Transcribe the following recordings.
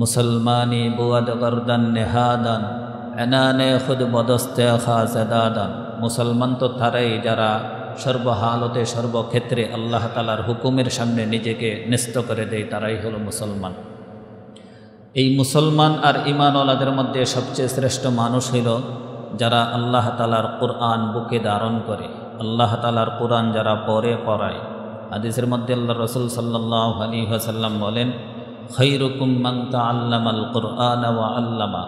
মুসলমানি বুয়াদ গর্দান নেহাদান এনানে খুদ বদস্তে খাজাদান। মুসলমান তো তারাই যারা সর্বহালতে সর্বক্ষেত্রে আল্লাহ তাআলার হুকুমের সামনে নিজেকে ন্যস্ত করে দেয়, তারাই হলো মুসলমান। এই মুসলমান আর ঈমানওয়ালাদের মধ্যে সবচেয়ে শ্রেষ্ঠ মানুষ হইল যারা আল্লাহ তাআলার কোরআন বুকে ধারণ করে, আল্লাহ তাআলার কোরআন যারা পড়ে পড়ায়। হাদিসের মধ্যে আল্লাহ রাসূল সাল্লাল্লাহু আলাইহি ওয়াসাল্লাম বলেন, খায়রুকুম মান তাআল্লামাল কুরআনা ওয়া আল্লামা।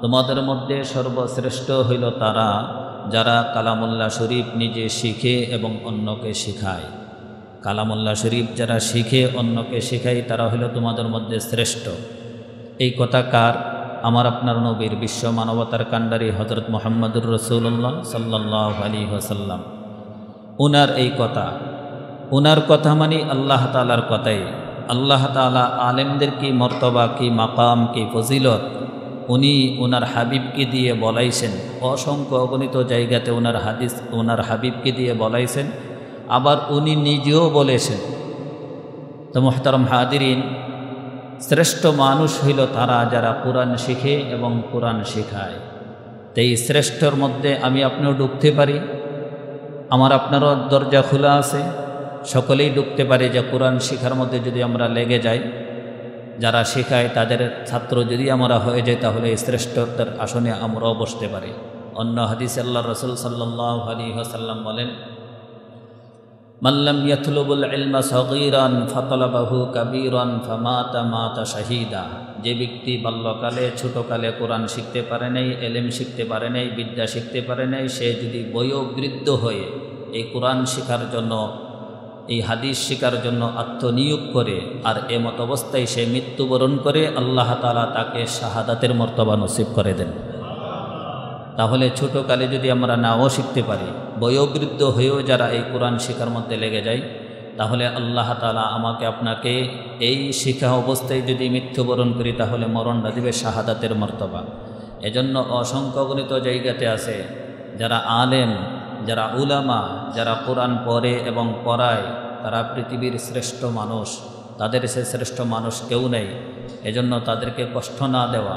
তোমাদের মধ্যে সর্বশ্রেষ্ঠ হইল তারা যারা কালামুল্লাহ শরীফ নিজে শিখে এবং অন্যকে শেখায়। কালামুল্লাহ শরীফ যারা শিখে অন্যকে শেখায় তারা হইল তোমাদের মধ্যে শ্রেষ্ঠ। এই কথা কার? আমার আপনার নবীর, বিশ্ব মানবতার কাণ্ডারি হযরত মুহাম্মদুর রাসূলুল্লাহ সাল্লাল্লাহু আলাইহি ওয়াসাল্লাম। উনার এই কথা, উনার কথা মানে আল্লাহ তাআলার কথাই। আল্লাহ তাআলা আলেমদের কি মর্তবা, কি মাকাম, কি ফজিলত উনি ওনার হাবিবকে দিয়ে বলাইছেন। অসংখ্য অগণিত জায়গাতে ওনার হাদিস ওনার হাবিবকে দিয়ে বলাইছেন, আবার উনি নিজেও বলেছেন। তো মুহতারাম হাদিরিন, শ্রেষ্ঠ মানুষ হইল তারা যারা কোরআন শিখে এবং কোরআন শেখায়। তো এই শ্রেষ্ঠর মধ্যে আমি আপনিও ঢুকতে পারি, আমার আপনারও দরজা খোলা আছে, সকলেই ঢুকতে পারে যে কোরআন শিখার মধ্যে যদি আমরা লেগে যাই, যারা শেখায় তাদের ছাত্র যদি আমরা হয়ে যাই, তাহলে এই শ্রেষ্ঠতার আসনে আমরাও বসতে পারি। অন্য হাদিসে আল্লাহ রাসূল সাল্লাল্লাহু আলাইহি ওয়াসাল্লাম বলেন, মান লাম ইয়াতলুবুল ইলমা সাগীরান ফাতালাবাহু কাবীরান ফামাতা মাতা শাহীদা। যে ব্যক্তি বাল্যকালে ছোটকালে কোরআন শিখতে পারে নাই, এলেম শিখতে পারে নাই, বিদ্যা শিখতে পারে নাই, সে যদি বয়োবৃদ্ধ হয়ে এই কোরআন শেখার জন্য, এই হাদিস শেখার জন্য আত্মনিয়োগ করে আর এমত অবস্থায় সে মৃত্যুবরণ করে, আল্লাহ তাআলা তাকে শাহাদাতের মর্তবা নসিব করে দেন। তাহলে ছোটোকালে যদি আমরা নাও শিখতে পারি, বয়োবৃদ্ধ হয়েও যারা এই কোরআন শেখার মধ্যে লেগে যায়, তাহলে আল্লাহ তাআলা আমাকে আপনাকে এই শিখা অবস্থায় যদি মৃত্যুবরণ করি, তাহলে মরণটা দিবে শাহাদাতের মর্তবা। এজন্য অসংখ্য গণিত জায়গাতে আছে যারা আলেম, যারা উলামা, যারা কোরআন পড়ে এবং পড়ায়, তারা পৃথিবীর শ্রেষ্ঠ মানুষ। তাদের সে শ্রেষ্ঠ মানুষ কেউ নেই। এজন্য তাদেরকে কষ্ট না দেওয়া,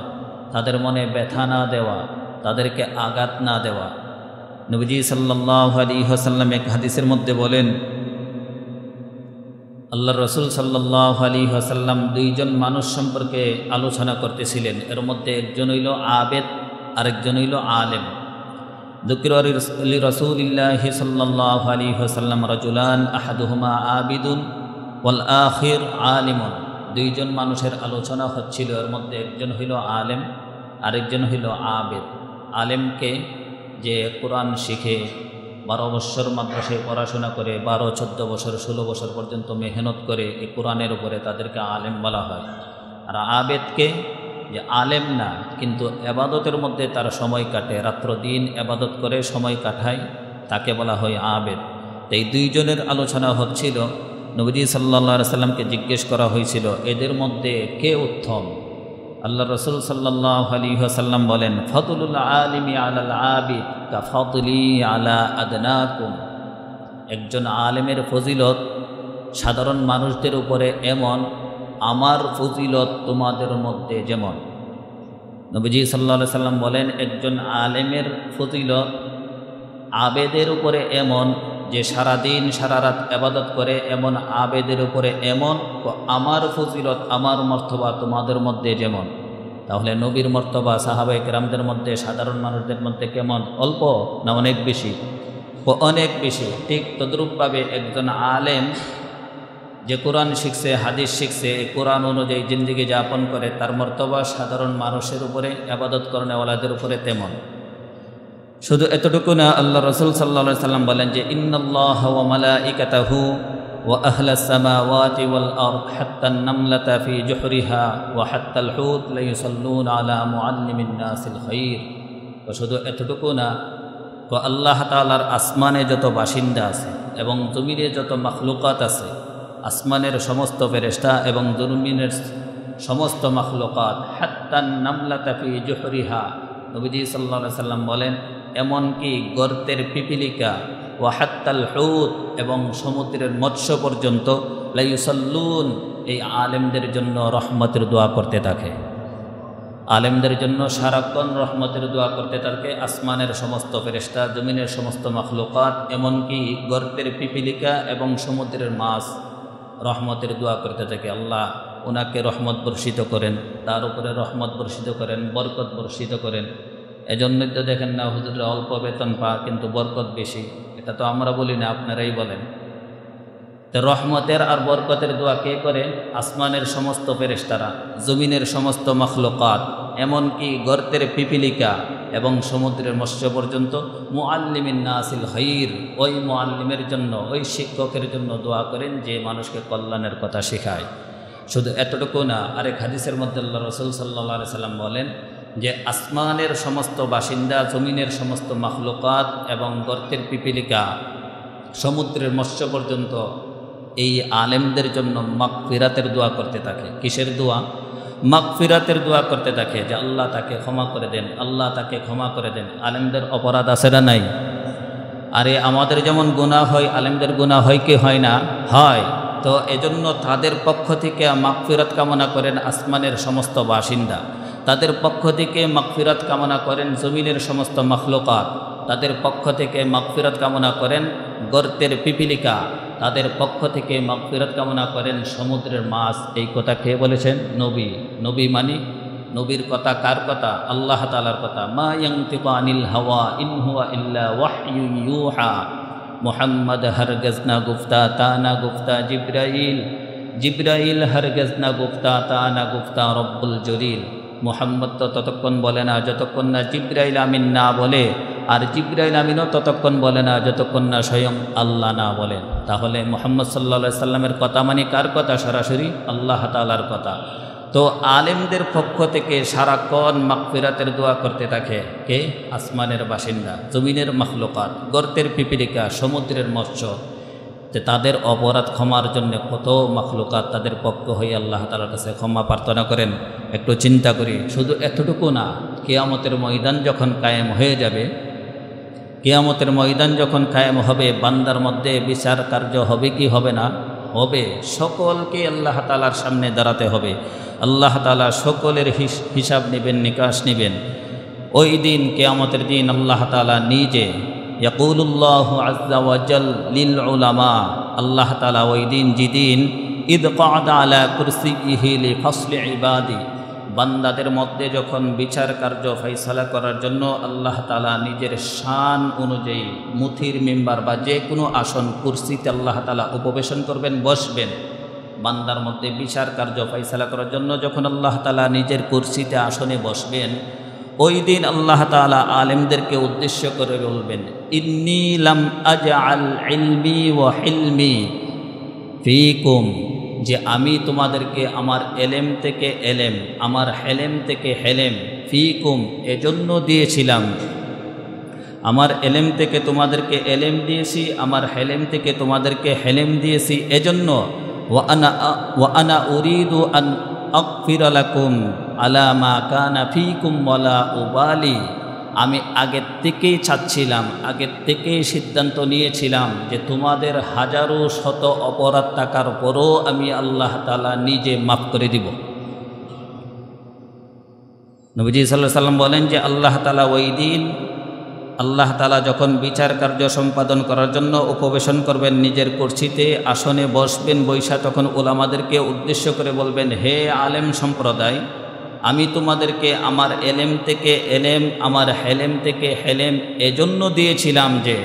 তাদের মনে ব্যথা না দেওয়া, তাদেরকে আঘাত না দেওয়া। নবীজি সাল্লাল্লাহু আলাইহি ওয়াসাল্লাম এক হাদিসের মধ্যে বলেন, আল্লাহ রাসূল সাল্লাল্লাহু আলাইহি ওয়াসাল্লাম দুইজন মানুষ সম্পর্কে আলোচনা করতেছিলেন। এর মধ্যে একজন হইল আবেদ, আরেকজন হইল আলেম। যুকিরা লিরাসূলিল্লাহি সাল্লাল্লাহু আলাইহি ওয়াসাল্লাম রাজুলান আহাদুহুমা আবিদুন ওয়াল আখির আলিমুন। দুইজন মানুষের আলোচনা হচ্ছিল, এর মধ্যে একজন হইল আলেম, আরেকজন হইল আবেদ। আলেমকে যে কোরআন শিখে 12 বছর মাদ্রাসায় পড়াশোনা করে, 12, 14 বছর, 16 বছর পর্যন্ত মেহনত করে এই কোরআনের উপরে, তাদেরকে আলেম বলা হয়। আর আবেদকে, যে আলেম না কিন্তু এবাদতের মধ্যে তার সময় কাটে, রাত্র দিন এবাদত করে সময় কাটায়, তাকে বলা হয় আবেদ। এই দুইজনের আলোচনা হচ্ছিল। নবীজি সাল্লাল্লাহু আলাইহি সাল্লামকে জিজ্ঞেস করা হয়েছিল, এদের মধ্যে কে উত্তম? আল্লাহ রাসূল সাল্লাল্লাহু আলাইহি ওয়াসাল্লাম বলেন, ফাদলুল আলিমি আলাল আবিদ কা ফাদলি আলা আদনাকুম। একজন আলেমের ফজিলত সাধারণ মানুষদের উপরে এমন, আমার ফজিলত তোমাদের মধ্যে যেমন। নবীজি সাল্লাল্লাহু আলাইহি সাল্লাম বলেন, একজন আলেমের ফজিলত আবেদের উপরে এমন, যে সারাদিন সারা রাত ইবাদত করে, এমন আবেদের উপরে এমন, আমার ফজিলত, আমার মর্তবা তোমাদের মধ্যে যেমন। তাহলে নবীর মর্তবা সাহাবায়ে কেরামদের মধ্যে, সাধারণ মানুষদের মধ্যে কেমন? অল্প না অনেক বেশি? অনেক বেশি। ঠিক তদ্রূপভাবে একজন আলেম যে কোরআন শিখছে, হাদিস শিখছে, এই কোরআন অনুযায়ী জিন্দেগি যাপন করে, তার মর্তবা সাধারণ মানুষের উপরে, ইবাদত করেনওয়ালাদের উপরে তেমন। শুধু এতটুকু না, আল্লাহ রাসূল সাল্লাল্লাহু আলাইহি সাল্লাম বলেন যে, ইন্নাল্লাহা ওয়া মালাইকাতাহু ওয়া আহলাস সামাওয়াতি ওয়াল আরদ হাত্তান নামলাতা ফি জুহরিহা ওয়া হাত্তাল হুত লা ইউসাল্লুনা আলা মুআল্লিমিন নাসিল খাইর। তো শুধু এতটুকু না, তো আল্লাহ তাআলার আসমানে যত বাসিন্দা আছে এবং জমিনে যত মাখলুকাত আছে, আসমানের সমস্ত ফেরেশতা এবং জমিনের সমস্ত মাখলুকাত, হাত্তান নামলাতা ফি জুহরিহা, নবীজি সাল্লাল্লাহু আলাইহি সাল্লাম বলেন, এমনকি গর্তের পিপিলিকা, ওয়া হাত্তাল হুত, এবং সমুদ্রের মৎস্য পর্যন্ত, লা ইউসাল্লুন, এই আলেমদের জন্য রহমতের দোয়া করতে থাকে। আলেমদের জন্য সারাক্ষণ রহমতের দোয়া করতে থাকে আসমানের সমস্ত ফেরেশতা, জমিনের সমস্ত মাখলুকাত, এমনকি গর্তের পিপিলিকা এবং সমুদ্রের মাছ রহমতের দোয়া করতে থাকে। আল্লাহ ওনাকে রহমত বর্ষিত করেন, তার উপরে রহমত বর্ষিত করেন, বরকত বর্ষিত করেন। এজন্যই তো দেখেন না হুজুররা অল্প বেতন পা কিন্তু বরকত বেশি। এটা তো আমরা বলি না, আপনারাই বলেন। তো রহমতের আর বরকতের দোয়া কে করে? আসমানের সমস্ত ফেরেশতারা, জমিনের সমস্ত মাখলুকাত, এমনকি গর্তের পিপিলিকা এবং সমুদ্রের মৎস্য পর্যন্ত। মুআল্লিমিন নাসিল খাইর, ওই মুআল্লিমের জন্য, ওই শিক্ষকের জন্য দোয়া করেন যে মানুষকে কল্যাণের কথা শেখায়। শুধু এতটুকু না, আরেক হাদিসের মধ্যে আল্লাহ রাসূল সাল্লাল্লাহু আলাইহি সাল্লাম বলেন যে আসমানের সমস্ত বাসিন্দা, জমিনের সমস্ত মাখলুকাত এবং গর্তের পিপিলিকা, সমুদ্রের মৎস্য পর্যন্ত এই আলেমদের জন্য মাগফিরাতের দোয়া করতে থাকে। কিসের দোয়া? মাগফিরাতের দোয়া করতে থাকে, যে আল্লাহ তাকে ক্ষমা করে দেন, আল্লাহ তাকে ক্ষমা করে দেন। আলেমদের অপরাধ আছে না নাই? আরে আমাদের যেমন গুনাহ হয়, আলেমদের গুনাহ হয় কি হয় না? হয়। তো এজন্য তাদের পক্ষ থেকে মাগফিরাত কামনা করেন আসমানের সমস্ত বাসিন্দা, তাদের পক্ষ থেকে মাগফিরাত কামনা করেন জমিনের সমস্ত মাখলুকাত, তাদের পক্ষ থেকে মাগফিরাত কামনা করেন গর্তের পিপিলিকা, তাদের পক্ষ থেকে মাগফিরাত কামনা করেন সমুদ্রের মাছ। এই কথা কে বলেছেন? নবী। নবী মানি নবীর কথা কার কথা? আল্লাহ তাআলার কথা। মা ইয়ানতিকু আনিল হাওয়া ইন হুয়া ইল্লা ওয়াহয়ুন ইউহা। মুহাম্মদ হরগজ না গুফতা তা না গুফতা জিব্রাইল, জিব্রাইল হরগজ না গুফতা তা না গুফতা রব্বুল জলিল। মুহাম্মদ তো ততক্ষণ বলে না যতক্ষণ না জিব্রাইল আমিন না বলে, আর জিব্রাইল আমিনও ততক্ষণ বলে না যতক্ষণ না স্বয়ং আল্লাহ না বলেন। তাহলে মুহাম্মদ সাল্লাল্লাহু আলাইহি সাল্লামের কথা মানে কার কথা? সরাসরি আল্লাহ তাআলার কথা। তো আলেমদের পক্ষ থেকে সারাক্ষণ মাগফিরাতের দোয়া করতে থাকে কে? আসমানের বাসিন্দা, জমিনের মাখলুকাত, গর্তের পিপিলিকা, সমুদ্রের মৎস্য। তাদের অপরাধ ক্ষমার জন্য কত মাখলুকাত তাদের পক্ষ হয়ে আল্লাহ তাআলার কাছে ক্ষমা প্রার্থনা করেন। একটু চিন্তা করি। শুধু এতটুকু না, কিয়ামতের ময়দান যখন কায়েম হয়ে যাবে, কিয়ামতের ময়দান যখন কায়েম হবে, বান্দার মধ্যে বিচার কার্য হবে কি হবে না? হবে। সকলকে আল্লাহ তাআলার সামনে দাঁড়াতে হবে। আল্লাহ তাআলা সকলের হিসাব নেবেন, নিকাশ নেবেন। ওই দিন, কিয়ামতের দিন, আল্লাহ তাআলা নিজে ইয়াকুলুল্লাহু আযজা ওয়া জাল লিল উলামা, আল্লাহ তাআলা ওই দিন, যেদিন ইদ ক্বাদা আলা কুরসিহি লিফাসলি ইবাদি, বান্দাদের মধ্যে যখন বিচার কার্য ফয়সালা করার জন্য আল্লাহ তাআলা নিজের শান অনুযায়ী মুথির মিম্বার বা যে কোনো আসন, কুরসিতে আল্লাহ তাআলা উপবেশন করবেন, বসবেন। বান্দার মধ্যে বিচার কার্য ফয়সালা করার জন্য যখন আল্লাহ তাআলা নিজের কুরসিতে আসনে বসবেন, ওই দিন আল্লাহ তাআলা আলেমদেরকে উদ্দেশ্য করে বলবেন, ইন্নী লাম আজআল ইলমি ওয়া হিলমি ফীকুম, যে আমি তোমাদেরকে আমার এলেম থেকে এলেম, আমার হেলেম থেকে হেলেম, ফীকুম এজন্য দিয়েছিলাম। আমার এলেম থেকে তোমাদেরকে এলেম দিয়েছি, আমার হেলেম থেকে তোমাদেরকে হেলেম দিয়েছি এজন্য। ওয়া আনা উরিদু আন আগফিরা লাকুম আলা মা কানা ফীকুম ওয়ালা উবালি, আমি আগের থেকেই চাচ্ছিলাম, আগের থেকেই সিদ্ধান্ত নিয়েছিলাম যে তোমাদের হাজারো শত অপরাধ থাকার পরও আমি আল্লাহ তাআলা নিজে মাফ করে দিব। নবীজি সাল্লাল্লাহু আলাইহি সাল্লাম বলেন যে আল্লাহ তাআলা ওই দিন, আল্লাহ তাআলা যখন বিচার কার্য সম্পাদন করার জন্য উপবেশন করবেন, নিজের কুরসিতে আসনে বসবেন, বৈশা তখন উলামাদেরকে উদ্দেশ্য করে বলবেন, হে আলেম সম্প্রদায়, আমি তোমাদেরকে আমার এলেম থেকে এলেম, আমার হেলেম থেকে হেলেম এজন্য দিয়েছিলাম যে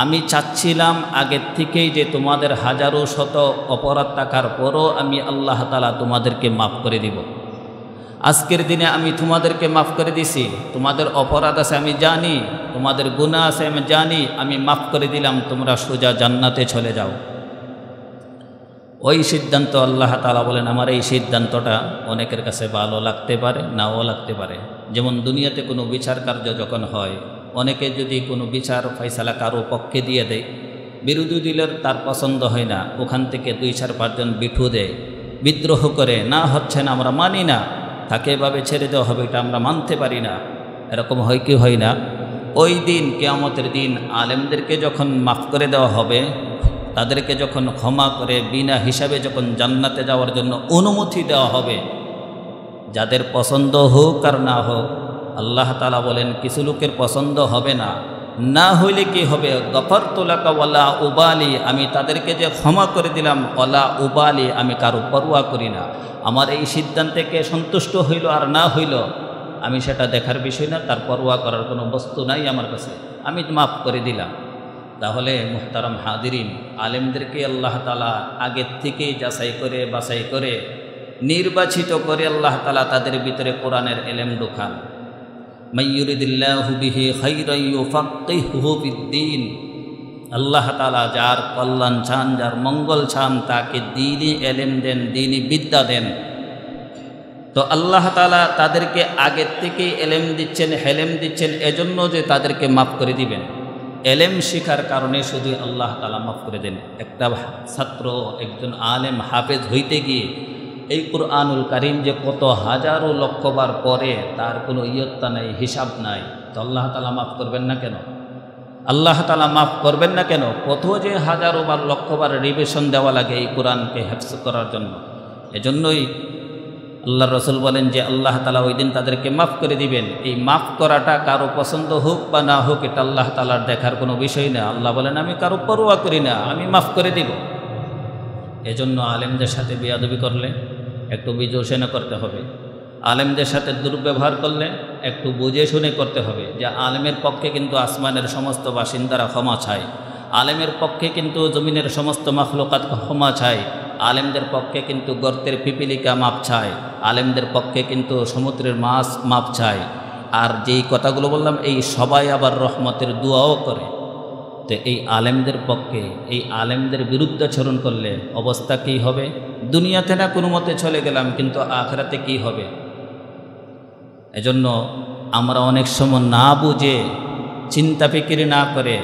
আমি চাচ্ছিলাম আগের থেকেই যে তোমাদের হাজারো শত অপরাধ থাকার পরও আমি আল্লাহ তাআলা তোমাদেরকে মাফ করে দিব। আজকের দিনে আমি তোমাদেরকে মাফ করে দিছি। তোমাদের অপরাধ আছে আমি জানি, তোমাদের গুনাহ আছে আমি জানি, আমি মাফ করে দিলাম, তোমরা সোজা জান্নাতে চলে যাও। ওই সিদ্ধান্ত আল্লাহ তাআলা বলেন, আমার এই সিদ্ধান্তটা অনেকের কাছে ভালো লাগতে পারে, নাও লাগতে পারে। যেমন দুনিয়াতে কোনো বিচার কার্য যখন হয়, অনেকে যদি কোনো বিচার ফয়সালা কারো পক্ষে দিয়ে দেয়, বিরোধী দলের তার পছন্দ হয় না, ওখান থেকে 2-4-5 জন বিঠু দেয়, বিদ্রোহ করে, না হচ্ছে না, আমরা মানি না, তাকে এভাবে ছেড়ে দেওয়া হবে, এটা আমরা মানতে পারি না। এরকম হয় কি হয় না? ওই দিন, কিয়ামতের দিন, আলেমদেরকে যখন মাফ করে দেওয়া হবে, তাদেরকে যখন ক্ষমা করে বিনা হিসাবে যখন জান্নাতে যাওয়ার জন্য অনুমতি দেওয়া হবে, যাদের পছন্দ হোক আর না হোক, আল্লাহ তাআলা বলেন কিছু লোকের পছন্দ হবে না, না হইলে কি হবে, গফারতু লাকা ওয়ালা উবালি, আমি তাদেরকে যে ক্ষমা করে দিলাম, ওয়ালা উবালি, আমি কারো পরোয়া করি না। আমার এই সিদ্ধান্তে কে সন্তুষ্ট হইল আর না হইল আমি সেটা দেখার বিষয় না, তার পরোয়া করার কোনো বস্তু নাই আমার কাছে, আমি মাফ করে দিলাম। তাহলে মুহতারাম হাদিরিন, আলেমদেরকে আল্লাহ তাআলা আগের থেকেই যাচাই করে বাছাই করে নির্বাচিত করে আল্লাহ তাআলা তাদের ভিতরে কোরআনের এলেম ঢোকান। মাইয়ুরিদিল্লাহু বিহি খাইরান ইউফাক্কিহু ফিদ্দীন, আল্লাহ তাআলা যার কল্যাণ চান, যার মঙ্গল চান, তাকে দ্বীনি এলেম দেন, দ্বীনি বিদ্যা দেন। তো আল্লাহ তাআলা তাদেরকে আগের থেকেই এলেম দিচ্ছেন, হেলেম দিচ্ছেন, এজন্য যে তাদেরকে মাফ করে দিবেন। এলেম শিখার কারণে শুধু আল্লাহ তাআলা মাফ করে দেন। একটা ছাত্র, একজন আলেম হাফেজ হইতে গিয়ে এই কুরআনুল কারীম যে কত হাজারো লক্ষবার পড়ে তার কোনো ইয়ত্তা নাই, হিসাব নাই, তো আল্লাহ তাআলা মাফ করবেন না কেন? আল্লাহ তাআলা মাফ করবেন না কেন? কত যে হাজারো বার লক্ষবার রিভিশন দেওয়া লাগে এই কোরআনকে হেফজ করার জন্য। এজন্যই আল্লাহ রসুল বলেন যে আল্লাহ তাআলা ওই দিন তাদেরকে মাফ করে দিবেন। এই মাফ করাটা কারো পছন্দ হোক বা না হোক, এটা আল্লাহ তাআলার দেখার কোনো বিষয় না। আল্লাহ বলেন আমি কারো পরোয়া করি না, আমি মাফ করে দিব। এজন্য আলেমদের সাথে বেয়াদবি করলে একটু বিবেচনা করতে হবে, আলেমদের সাথে দুর্ব্যবহার করলে একটু বুঝে শুনে করতে হবে। যে আলেমের পক্ষে কিন্তু আসমানের সমস্ত বাসিন্দারা ক্ষমা চায়, আলেমের পক্ষে কিন্তু জমিনের সমস্ত মাখলুকাত ক্ষমা চায়, আলেমদের পক্ষে কিন্তু গর্তের পিপিলিকা মাপ চায়, আলেমদের পক্ষে কিন্তু সমুদ্রের মাছ মাপ চায়। আর যেই কথাগুলো বললাম এই সবাই আবার রহমতের দোয়াও করে। তো এই আলেমদের পক্ষে, এই আলেমদের বিরুদ্ধাচরণ করলে অবস্থা কী হবে? দুনিয়াতে না কোনো মতে চলে গেলাম, কিন্তু আখিরাতে কী হবে? এজন্য আমরা অনেক সময় না বুঝে, চিন্তা ফিকির না করে,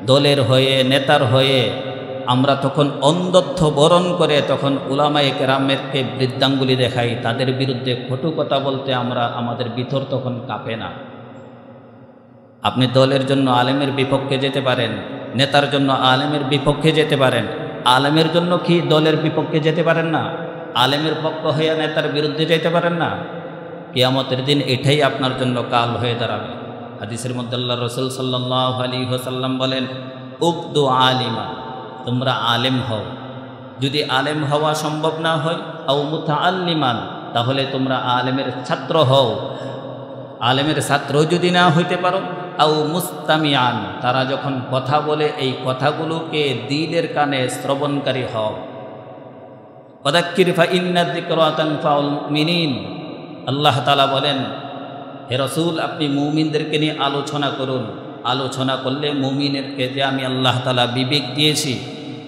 দলের হয়ে, নেতার হয়ে আমরা তখন অন্ধত্ব বরণ করে তখন উলামায়ে কেরামেরকে বৃদ্ধাঙ্গুলি দেখাই, তাদের বিরুদ্ধে কটু কথা বলতে আমাদের ভিতর তখন কাঁপে না। আপনি দলের জন্য আলেমের বিপক্ষে যেতে পারেন, নেতার জন্য আলেমের বিপক্ষে যেতে পারেন, আলেমের জন্য কি দলের বিপক্ষে যেতে পারেন না? আলেমের পক্ষ হয়ে নেতার বিরুদ্ধে যেতে পারেন না? কিয়ামতের দিন এটাই আপনার জন্য কাল হয়ে দাঁড়াবে। হাদিসের মধ্যে আল্লাহ রাসূল সাল্লাল্লাহু আলাইহি ওয়াসাল্লাম বলেন, উকদু আলিমা, তোমরা আলেম হও। যদি আলেম হওয়া সম্ভব না হয়, আও মুতাআল্লিমান, তাহলে তোমরা আলেমের ছাত্র হও। আলেমের ছাত্র যদি না হইতে পারো, আও মুস্তামিয়ান, তারা যখন কথা বলে এই কথাগুলোকে দিলের কানে শ্রবণকারী হও। ওয়াদাক্কির ফা ইন্না যিকরা তানফাউল মুমিনিন, আল্লাহ তাআলা বলেন হে রাসূল আপনি মুমিনদেরকে নিয়ে আলোচনা করুন। আলোচনা করলে মুমিনদেরকে যে আমি আল্লাহ তাআলা বিবেক দিয়েছি,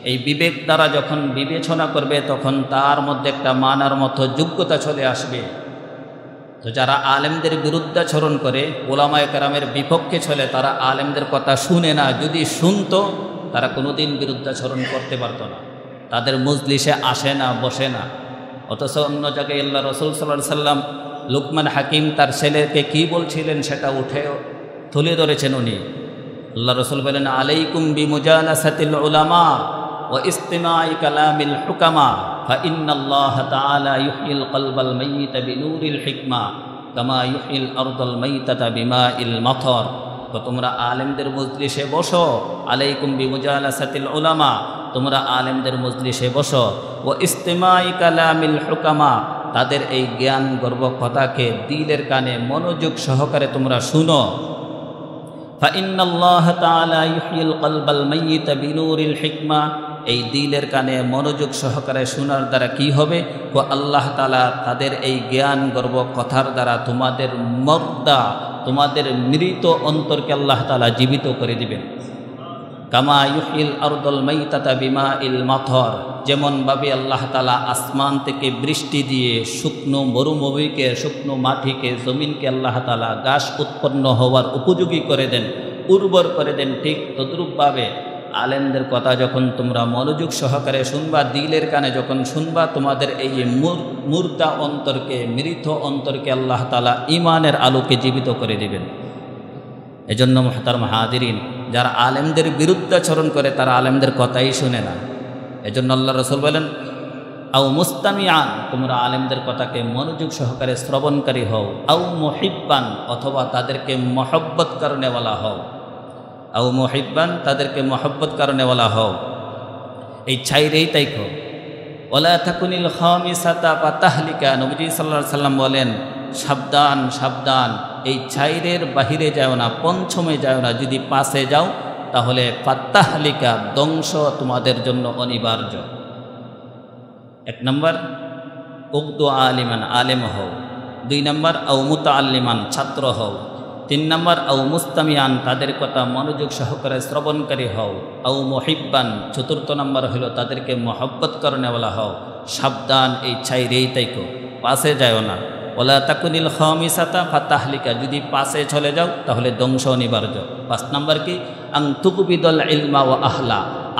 এই বিবেক দ্বারা যখন বিবেচনা করবে তখন তার মধ্যে একটা মানার মতো যোগ্যতা চলে আসবে। তো যারা আলেমদের বিরুদ্ধাচরণ করে, উলামায়ে কেরামের বিপক্ষে চলে, তারা আলেমদের কথা শুনে না। যদি শুনতো তারা কোনোদিন বিরুদ্ধাচরণ করতে পারতো না, তাদের মজলিসে আসে না, বসে না। অথচ অন্য জায়গায় আল্লাহ রাসূল সাল্লাল্লাহু আলাইহি ওয়াসাল্লাম লুকমান হাকিম তার ছেলেকে কি বলছিলেন সেটা উঠে তুলে ধরেছেন উনি। আল্লাহ রাসূল বলেন, আলাইকুম বিমুজালাসাতিল উলামা ওয়া ইস্তিমাই কালামিল হুকামা ফা ইন্নাল্লাহ তাআলা ইউহয়িল কলবাল মাইয়িতা বিনূরিল হিকমা কামা ইউহয়িল আরদাল মাইতাতা বিমাইল মাতর। তো তোমরা আলেমদের মজলিসে বসো, আলাইকুম বিমুজালাসাতিল উলামা, তোমরা আলেমদের মজলিসে বসো, ও ইস্তিমাই কালামিল হুকামা, তাদের এই জ্ঞান গর্ব কথাকে দিলের কানে মনোযোগ সহকারে তোমরা শুনো। ফা ইন্নাল্লাহ তাআলা ইউহয়িল কলবাল মাইয়িতা বিনূরিল হিকমা, এই দিলের কানে মনোযোগ সহকারে শোনার দ্বারা কি হবে? ও আল্লাহ তাআলা তাদের এই জ্ঞান গর্ব কথার দ্বারা তোমাদের মর্দা, তোমাদের মৃত অন্তরকে আল্লাহ তাআলা জীবিত করে দিবেন। কামা ইউহয়িল আরদাল মাইতাতা বিমাইল মাতর, যেমনভাবে আল্লাহ তাআলা আসমান থেকে বৃষ্টি দিয়ে শুকনো মরুভূমিকে, শুকনো মাটিকে, জমিনকে আল্লাহ তাআলা ঘাস উৎপন্ন হওয়ার উপযোগী করে দেন, উর্বর করে দেন, ঠিক তদ্রূপভাবে আলেমদের কথা যখন তোমরা মনোযোগ সহকারে শুনবা, দিলের কানে যখন শুনবা, তোমাদের এই মুর্দা অন্তরকে, মৃত অন্তরকে আল্লাহ তাআলা ঈমানের আলোকে জীবিত করে দিবেন। এজন্য মুহতারাম হাজিরিন, যারা আলেমদের বিরুদ্ধাচরণ করে তারা আলেমদের কথাই শুনে না। এজন্য আল্লাহ রাসূল বলেন, আও মুস্তামিআন, তোমরা আলেমদের কথাকে মনোযোগ সহকারে শ্রবণকারী হও। আও মুহিব্বান, অথবা তাদেরকে মহব্বত কারণেওয়ালা হও। আও মুহিব্বান, তাদেরকে মহব্বত কারণেওয়ালা হও। এই ছাইরেই তাইকো। ওয়ালা তাকুনিল খামিসাতা ফাতাহলিকা, নবীজি সাল্লাল্লাহু আলাইহি সাল্লাম বলেন, সাবধান সাবধান, এই ছাইরের বাহিরে যাও না, পঞ্চমে যাও না। যদি পাশে যাও তাহলে ফাতাহলিকা, ধ্বংস তোমাদের জন্য অনিবার্য। 1 নম্বর উগদু আলিমান, আলেম হও। 2 নম্বর আও মুতাআল্লিমান, ছাত্র হও। 3 নম্বর আও মুস্তামিআন, তাদের কথা মনোযোগ সহকারে শ্রবণকারী হও। আও মুহিব্বান, 4th নম্বর হলো তাদেরকে মহব্বত করনেওয়ালা হও। সাবধান, এই ছাইরেই তাইকো, পাশে যাও না। ওয়ালা তাকুনিল খামিসাতা ফাতাহলিকা, যদি পাশে চলে যাও তাহলে ধ্বংস অনিবার্য। 5 নম্বর কি, আং তুকবিদল ইলমা ওয়া আহলা,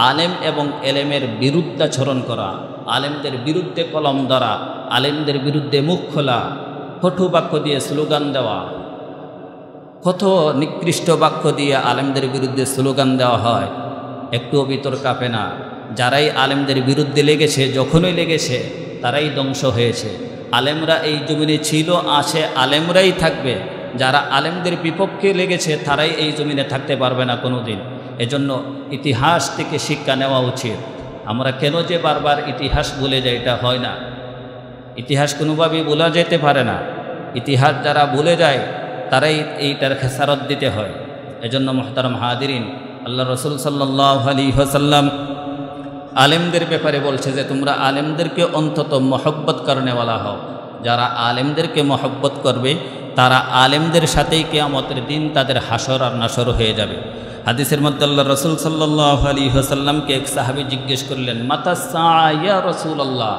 আলেম এবং এলেমের বিরুদ্ধাচরণ করা, আলেমদের বিরুদ্ধে কলম ধরা, আলেমদের বিরুদ্ধে মুখ খোলা, কটু বাক্য দিয়ে স্লোগান দেওয়া। কত নিকৃষ্ট বাক্য দিয়ে আলেমদের বিরুদ্ধে স্লোগান দেওয়া হয়, একটুও ভিতর কাঁপে না। যারাই আলেমদের বিরুদ্ধে লেগেছে, যখনই লেগেছে তারাই ধ্বংস হয়েছে। আলেমরা এই জমিনে ছিল, আসে, আলেমরাই থাকবে। যারা আলেমদের বিপক্ষে লেগেছে তারাই এই জমিনে থাকতে পারবে না কোনো দিন। এজন্য ইতিহাস থেকে শিক্ষা নেওয়া উচিত। আমরা কেন যে বারবার ইতিহাস ভুলে যাই, এটা হয় না। ইতিহাস কোনোভাবেই ভোলা যেতে পারে না। ইতিহাস যারা ভুলে যায় তারাই এইটার খেসারত দিতে হয়। এজন্য মুহতারাম হাদিরিন, আল্লাহ রসুল সাল্লাল্লাহু আলাইহি ওয়াসাল্লাম আলেমদের ব্যাপারে বলছে যে তোমরা আলেমদেরকে অন্তত মহব্বত করনেওয়ালা হও। যারা আলেমদেরকে মহব্বত করবে তারা আলেমদের সাথেই কিয়ামতের দিন তাদের হাসর আর নাসর হয়ে যাবে। হাদিসের মধ্যে আল্লাহ রসুল সাল্লাল্লাহু আলাইহি ওয়াসাল্লামকে এক সাহাবী জিজ্ঞেস করলেন, মাতা সাআ ইয়া রাসূলুল্লাহ,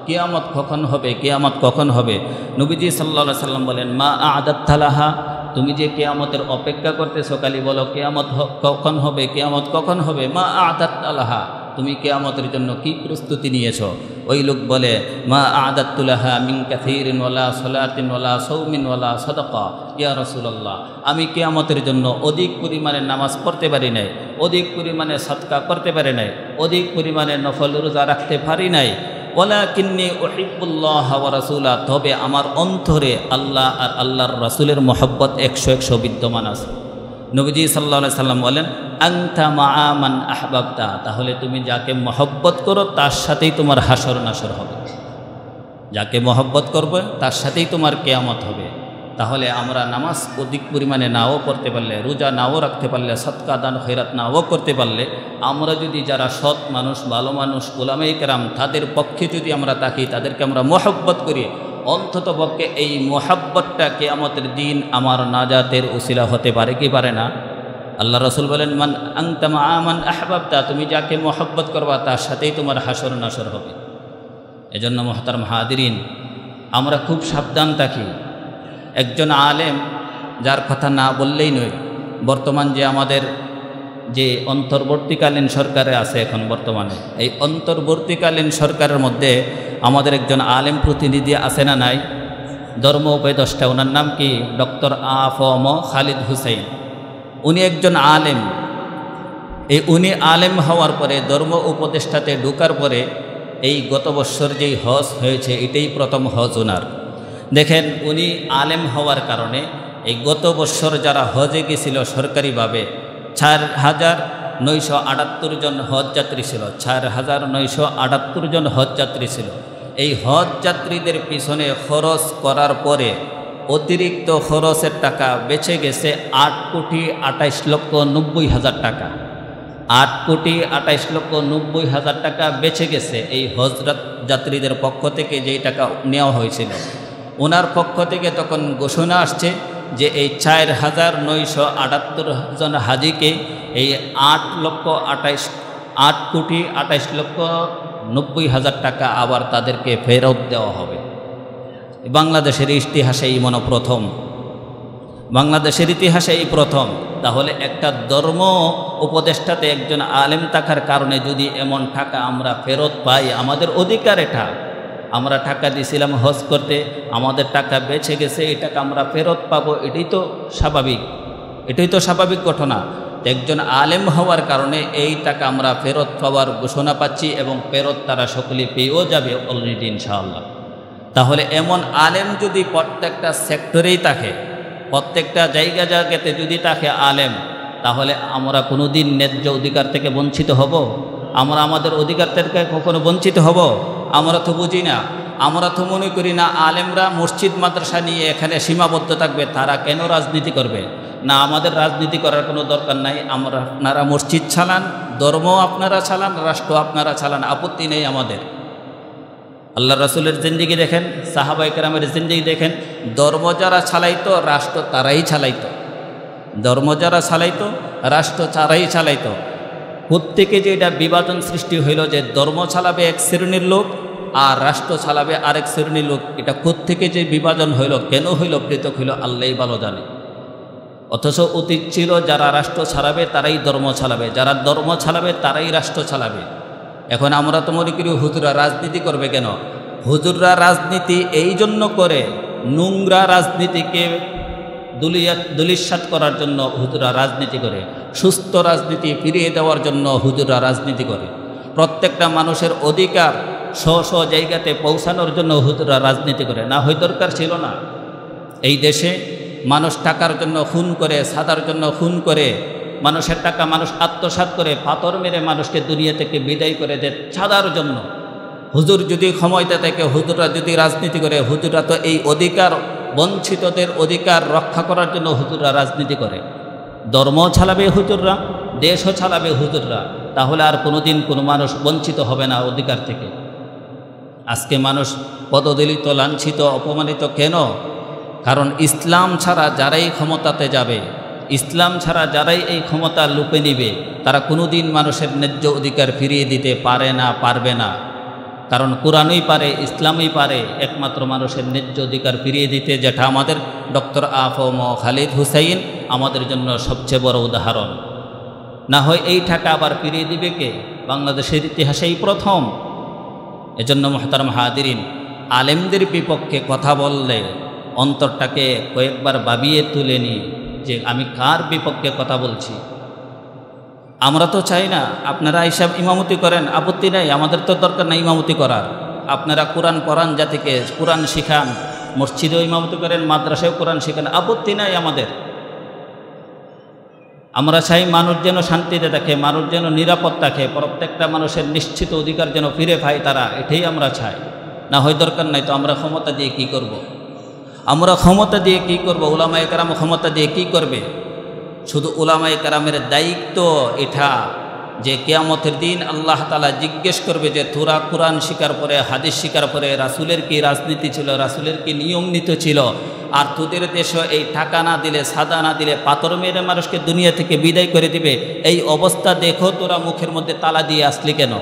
কিয়ামত কখন হবে, কিয়ামত কখন হবে? নবীজি সাল্লাল্লাহু আলাইহি ওয়াসাল্লাম বলেন, মা আ'দাত্তা লাহা, তুমি যে কিয়ামতের অপেক্ষা করতেছো, খালি বলো কিয়ামত কখন হবে, কিয়ামত কখন হবে। মা আ'দাত্তা লাহা, তুমি কিয়ামতের জন্য কি প্রস্তুতি নিয়েছো? ওই লোক বলে, মা আ'দাত্তু লাহা মিন কাসীরিন ওয়ালা সালাতিন ওয়ালা সাওমিন ওয়ালা সাদাকা ইয়া রাসূলুল্লাহ, আমি কিয়ামতের জন্য অধিক পরিমাণে নামাজ পড়তে পারি নাই, অধিক পরিমাণে সাদকা করতে পারি নাই, অধিক পরিমাণে নফল রোজা রাখতে পারি নাই। ওয়ালাকিন্নী উহিব্বুল্লাহ ওয়া রাসূলা, তবে আমার অন্তরে আল্লাহ আর আল্লাহর রাসূলের মহব্বত 100 বিদ্যমান আছে। নবীজি সাল্লাল্লাহু আলাইহি সাল্লাম বলেন, আনতা মাআ মান আহবাবতা, তাহলে তুমি যাকে মহব্বত করো তার সাথেই তোমার হাসর নাসর হবে। যাকে মহব্বত করবে তার সাথেই তোমার কিয়ামত হবে। তাহলে আমরা নামাজ অধিক পরিমাণে নাও পড়তে পারলে, রোজা নাও রাখতে পারলে, সদকা দান খয়রাত নাও করতে পারলে, আমরা যদি যারা সৎ মানুষ, ভালো মানুষ, উলামায়ে কেরাম, তাদের পক্ষে যদি আমরা তাকি, তাদেরকে আমরা মহব্বত করি, অন্তত পক্ষে এই মহব্বতটা কিয়ামতের দিন আমার নাজাতের উসিলা হতে পারে কি পারে না? আল্লাহ রসুল বলেন, মান আনতা মাআ মান আহবাবতা, তুমি যাকে মহব্বত করবা তার সাথেই তোমার হাসর নাসর হবে। এজন্য মুহতারাম হাদিরিন, আমরা খুব সাবধান থাকি। একজন আলেম যার কথা না বললেই নয়, বর্তমান যে আমাদের যে অন্তর্বর্তীকালীন সরকারে আছে এখন বর্তমানে, এই অন্তর্বর্তীকালীন সরকারের মধ্যে আমাদের একজন আলেম প্রতিনিধি আছে না নাই? ধর্ম উপদেষ্টা, ওনার নাম কি? ডক্টর আ.ফ.ম. খালিদ হুসাইন। উনি একজন আলেম। উনি আলেম হওয়ার পরে, ধর্ম উপদেষ্টাতে ঢোকার পরে, এই গত বছর যেই হজ হয়েছে এটাই প্রথম হজ ওনার। দেখেন, উনি আলেম হওয়ার কারণে এই গত বছর যারা হজে গেছিল সরকারিভাবে 4,978 জন হজ যাত্রী ছিল। 4,978 জন হজ যাত্রী ছিল। এই হজ যাত্রীদের পিছনে খরচ করার পরে অতিরিক্ত খরচের টাকা বেঁচে গেছে 8,28,90,000 টাকা। 8,28,90,000 টাকা বেঁচে গেছে এই হজ যাত্রীদের পক্ষ থেকে যেই টাকা নেওয়া হয়েছিল। ওনার পক্ষ থেকে তখন ঘোষণা আসছে যে এই 4,978 জন হাজিকে এই 8,28,90,000 টাকা আবার তাদেরকে ফেরত দেওয়া হবে। বাংলাদেশের ইতিহাসে এই প্রথম, বাংলাদেশের ইতিহাসে এই প্রথম। তাহলে একটা ধর্ম উপদেষ্টাতে একজন আলেম থাকার কারণে যদি এমন টাকা আমরা ফেরত পাই, আমাদের অধিকার এটা। আমরা টাকা দিয়েছিলাম হজ করতে, আমাদের টাকা বেঁচে গেছে, এই টাকা আমরা ফেরত পাবো, এটাই তো স্বাভাবিক, এটাই তো স্বাভাবিক ঘটনা। একজন আলেম হওয়ার কারণে এই টাকা আমরা ফেরত পাওয়ার ঘোষণা পাচ্ছি এবং ফেরত তারা সকলে পেয়েও যাবে অলরেডি ইনশাআল্লাহ। তাহলে এমন আলেম যদি প্রত্যেকটা সেক্টরেই থাকে, প্রত্যেকটা জায়গাতে যদি থাকে আলেম, তাহলে আমরা কোনো দিন ন্যায্য অধিকার থেকে বঞ্চিত হব? আমরা আমাদের অধিকার থেকে কখনো বঞ্চিত হব? আমরা তো বুঝি না, আমরা তো মনে করি না আলেমরা মসজিদ মাদ্রাসা নিয়ে এখানে সীমাবদ্ধ থাকবে, তারা কেন রাজনীতি করবে? না, আমাদের রাজনীতি করার কোনো দরকার নাই। আপনারা মসজিদ চালান, ধর্ম আপনারা চালান, রাষ্ট্র আপনারা চালান, আপত্তি নেই আমাদের। আল্লাহ রাসূলের জিন্দেগি দেখেন, সাহাবায়ে কেরামের জিন্দেগি দেখেন, ধর্ম যারা চালাইতো রাষ্ট্র তারাই চালাইতো, ধর্ম যারা চালাইতো রাষ্ট্র তারাই চালাইতো। প্রত্যেকে যে এটা বিভাজন সৃষ্টি হইল যে ধর্ম চালাবে এক শ্রেণীর লোক আর রাষ্ট্র চালাবে আরেক শ্রেণীর লোক, এটা কোত্থেকে যে বিভাজন হইল, কেন হইল, পৃথক হইল, আল্লাহই ভালো জানে। অথচ উচিত ছিল যারা রাষ্ট্র চালাবে তারাই ধর্ম চালাবে, যারা ধর্ম চালাবে তারাই রাষ্ট্র চালাবে। এখন আমরা তো মনে করি হুজুররা রাজনীতি করবে কেন? হুজুররা রাজনীতি এই জন্য করে, নোংরা রাজনীতিকে দুলিশ্বাত করার জন্য হুজুররা রাজনীতি করে, সুস্থ রাজনীতি ফিরিয়ে দেওয়ার জন্য হুজুররা রাজনীতি করে, প্রত্যেকটা মানুষের অধিকার স্ব জায়গাতে পৌঁছানোর জন্য হুজুররা রাজনীতি করে। না হয় দরকার ছিল না। এই দেশে মানুষ টাকার জন্য খুন করে, সাদার জন্য খুন করে, মানুষের টাকা মানুষ আত্মসাৎ করে, পাথর মেরে মানুষকে দুনিয়া থেকে বিদায় করে দেয় সাদার জন্য। হুজুর যদি ক্ষমতা থেকে হুজুররা যদি রাজনীতি করে, হুজুররা তো এই অধিকার, বঞ্চিতদের অধিকার রক্ষা করার জন্য হুজুররা রাজনীতি করে। ধর্ম চালাবে হুজুররা, দেশও চালাবে হুজুররা, তাহলে আর কোনোদিন কোনো মানুষ বঞ্চিত হবে না অধিকার থেকে। আজকে মানুষ পদদলিত, লাঞ্ছিত, অপমানিত কেন? কারণ ইসলাম ছাড়া যারাই ক্ষমতাতে যাবে, ইসলাম ছাড়া যারাই এই ক্ষমতা লুপে নিবে, তারা কোনোদিন মানুষের ন্যায্য অধিকার ফিরিয়ে দিতে পারে না, পারবে না। কারণ কোরআনই পারে, ইসলামই পারে একমাত্র মানুষের ন্যায্য অধিকার ফিরিয়ে দিতে, যেটা আমাদের ডক্টর আফম খালিদ হুসাইন আমাদের জন্য সবচেয়ে বড় উদাহরণ। না হয় এই টাকা আবার ফিরিয়ে দিবে কে? বাংলাদেশের ইতিহাসেই প্রথম। এজন্য মুহতারাম হাদিরিন, আলেমদের বিপক্ষে কথা বললে অন্তরটাকে কয়েকবার ভাবিয়ে তুলে নি যে আমি কার বিপক্ষে কথা বলছি। আমরা তো চাই না আপনারা হিসাব ইমামতি করেন, আপত্তি নাই, আমাদের তো দরকার নাই ইমামতি করার। আপনারা কোরআন পড়ান, জাতিকে কোরআন শিখান, মসজিদেও ইমামতি করেন, মাদ্রাসায়ও কোরআন শিখান, আপত্তি নাই আমাদের। আমরা চাই মানুষ যেন শান্তিতে থাকে, মানুষ যেন নিরাপদ থাকে, প্রত্যেকটা মানুষের নিশ্চিত অধিকার যেন ফিরে পায় তারা, এটাই আমরা চাই। না হয় দরকার নাই তো আমরা ক্ষমতা দিয়ে কি করব? আমরা ক্ষমতা দিয়ে কি করব? উলামায়ে কেরাম ক্ষমতা দিয়ে কি করবে? শুধু উলামায়ে কেরামের দায়িত্ব এটা যে কিয়ামতের দিন আল্লাহ তাআলা জিজ্ঞেস করবে যে তোরা কোরআন শিকার পরে, হাদিস শিকার পরে, রাসূলের কি রাজনীতি ছিল, রাসূলের কি নিয়ম নীতি ছিল, আর তোদের দেশে এই টাকা না দিলে, সাদা না দিলে, পাথর মেরে মানুষকে দুনিয়া থেকে বিদায় করে দিবে, এই অবস্থা দেখো তোরা মুখের মধ্যে তালা দিয়ে আসলি কেন?